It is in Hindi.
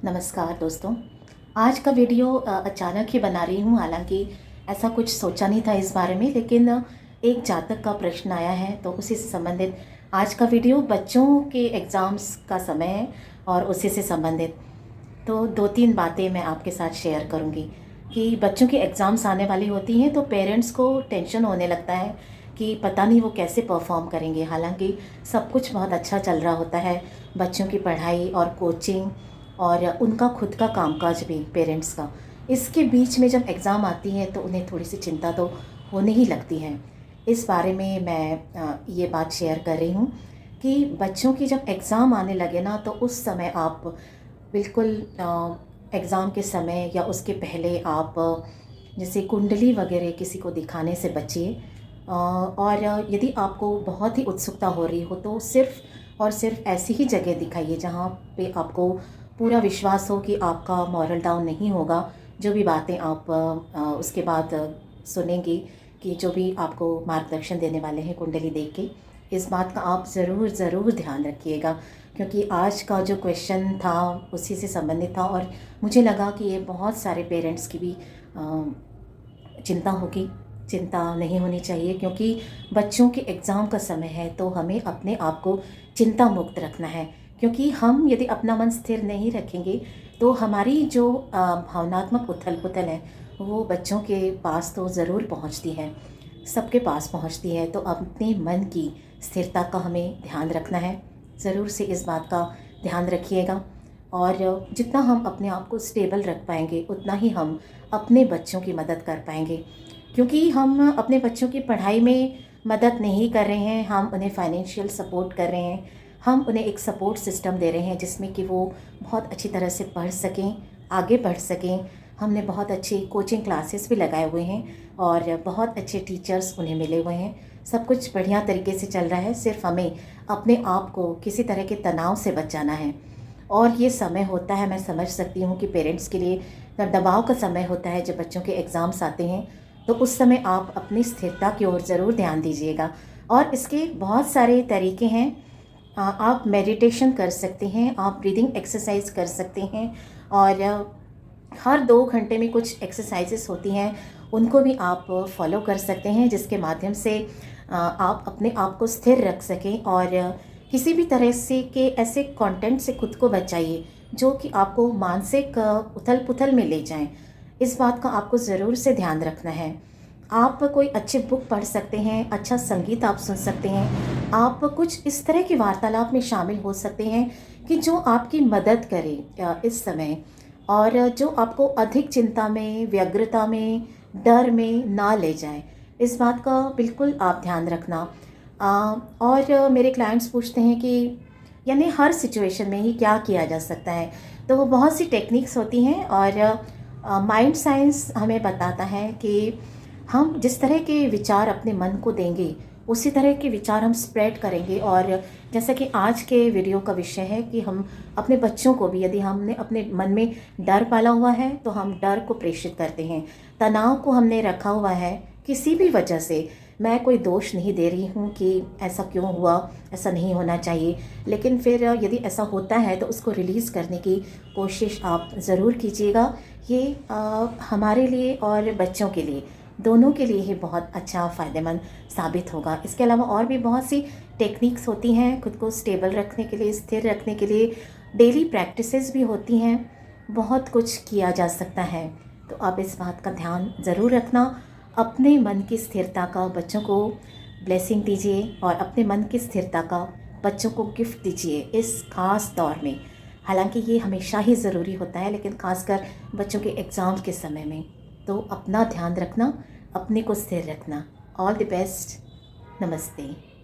नमस्कार दोस्तों। आज का वीडियो अचानक ही बना रही हूँ। हालांकि ऐसा कुछ सोचा नहीं था इस बारे में, लेकिन एक जातक का प्रश्न आया है तो उसी से संबंधित आज का वीडियो। बच्चों के एग्ज़ाम्स का समय है और उसी से संबंधित तो 2-3 बातें मैं आपके साथ शेयर करूँगी कि बच्चों की एग्ज़ाम्स आने वाली होती हैं तो पेरेंट्स को टेंशन होने लगता है कि पता नहीं वो कैसे परफॉर्म करेंगे। हालांकि सब कुछ बहुत अच्छा चल रहा होता है, बच्चों की पढ़ाई और कोचिंग और उनका खुद का कामकाज भी पेरेंट्स का। इसके बीच में जब एग्ज़ाम आती है तो उन्हें थोड़ी सी चिंता तो होने ही लगती है। इस बारे में मैं ये बात शेयर कर रही हूँ कि बच्चों की जब एग्ज़ाम आने लगे ना तो उस समय आप बिल्कुल एग्ज़ाम के समय या उसके पहले आप जैसे कुंडली वगैरह किसी को दिखाने से बचिए। और यदि आपको बहुत ही उत्सुकता हो रही हो तो सिर्फ़ और सिर्फ ऐसी ही जगह दिखाइए जहाँ पे आपको पूरा विश्वास हो कि आपका मॉरल डाउन नहीं होगा। जो भी बातें आप उसके बाद सुनेंगी कि जो भी आपको मार्गदर्शन देने वाले हैं कुंडली देख के, इस बात का आप ज़रूर ध्यान रखिएगा, क्योंकि आज का जो क्वेश्चन था उसी से संबंधित था और मुझे लगा कि ये बहुत सारे पेरेंट्स की भी चिंता होगी। चिंता नहीं होनी चाहिए, क्योंकि बच्चों के एग्ज़ाम का समय है तो हमें अपने आप को चिंता मुक्त रखना है। क्योंकि हम यदि अपना मन स्थिर नहीं रखेंगे तो हमारी जो भावनात्मक उथल-पुथल है वो बच्चों के पास तो ज़रूर पहुंचती है, सबके पास पहुंचती है। तो अपने मन की स्थिरता का हमें ध्यान रखना है। ज़रूर से इस बात का ध्यान रखिएगा और जितना हम अपने आप को स्टेबल रख पाएंगे उतना ही हम अपने बच्चों की मदद कर पाएंगे। क्योंकि हम अपने बच्चों की पढ़ाई में मदद नहीं कर रहे हैं, हम उन्हें फाइनेंशियल सपोर्ट कर रहे हैं, हम उन्हें एक सपोर्ट सिस्टम दे रहे हैं जिसमें कि वो बहुत अच्छी तरह से पढ़ सकें, आगे बढ़ सकें। हमने बहुत अच्छी कोचिंग क्लासेस भी लगाए हुए हैं और बहुत अच्छे टीचर्स उन्हें मिले हुए हैं। सब कुछ बढ़िया तरीके से चल रहा है, सिर्फ हमें अपने आप को किसी तरह के तनाव से बचाना है। और ये समय होता है, मैं समझ सकती हूँ कि पेरेंट्स के लिए जब दबाव का समय होता है, जब बच्चों के एग्ज़ाम्स आते हैं तो उस समय आप अपनी स्थिरता की ओर ज़रूर ध्यान दीजिएगा। और इसके बहुत सारे तरीके हैं। आप मेडिटेशन कर सकते हैं, आप ब्रीदिंग एक्सरसाइज कर सकते हैं और हर 2 घंटे में कुछ एक्सरसाइजेस होती हैं, उनको भी आप फॉलो कर सकते हैं, जिसके माध्यम से आप अपने आप को स्थिर रख सकें और किसी भी तरह से के ऐसे कंटेंट से खुद को बचाइए जो कि आपको मानसिक उथल-पुथल में ले जाएं। इस बात का आपको ज़रूर से ध्यान रखना है। आप कोई अच्छी बुक पढ़ सकते हैं, अच्छा संगीत आप सुन सकते हैं, आप कुछ इस तरह की वार्तालाप में शामिल हो सकते हैं कि जो आपकी मदद करे इस समय, और जो आपको अधिक चिंता में, व्यग्रता में, डर में ना ले जाए। इस बात का बिल्कुल आप ध्यान रखना। और मेरे क्लाइंट्स पूछते हैं कि यानी हर सिचुएशन में ही क्या किया जा सकता है, तो वो बहुत सी टेक्निक्स होती हैं और माइंड साइंस हमें बताता है कि हम जिस तरह के विचार अपने मन को देंगे उसी तरह के विचार हम स्प्रेड करेंगे। और जैसा कि आज के वीडियो का विषय है कि हम अपने बच्चों को भी, यदि हमने अपने मन में डर पाला हुआ है तो हम डर को प्रेषित करते हैं, तनाव को हमने रखा हुआ है किसी भी वजह से। मैं कोई दोष नहीं दे रही हूँ कि ऐसा क्यों हुआ, ऐसा नहीं होना चाहिए, लेकिन फिर यदि ऐसा होता है तो उसको रिलीज़ करने की कोशिश आप ज़रूर कीजिएगा। ये हमारे लिए और बच्चों के लिए, दोनों के लिए ही बहुत अच्छा फ़ायदेमंद साबित होगा। इसके अलावा और भी बहुत सी टेक्निक्स होती हैं खुद को स्टेबल रखने के लिए, स्थिर रखने के लिए। डेली प्रैक्टिसेस भी होती हैं, बहुत कुछ किया जा सकता है। तो आप इस बात का ध्यान ज़रूर रखना। अपने मन की स्थिरता का बच्चों को ब्लेसिंग दीजिए और अपने मन की स्थिरता का बच्चों को गिफ्ट दीजिए इस खास दौर में। हालांकि ये हमेशा ही ज़रूरी होता है, लेकिन ख़ासकर बच्चों के एग्ज़ाम के समय में। तो अपना ध्यान रखना, अपने को स्थिर रखना। All the best. नमस्ते।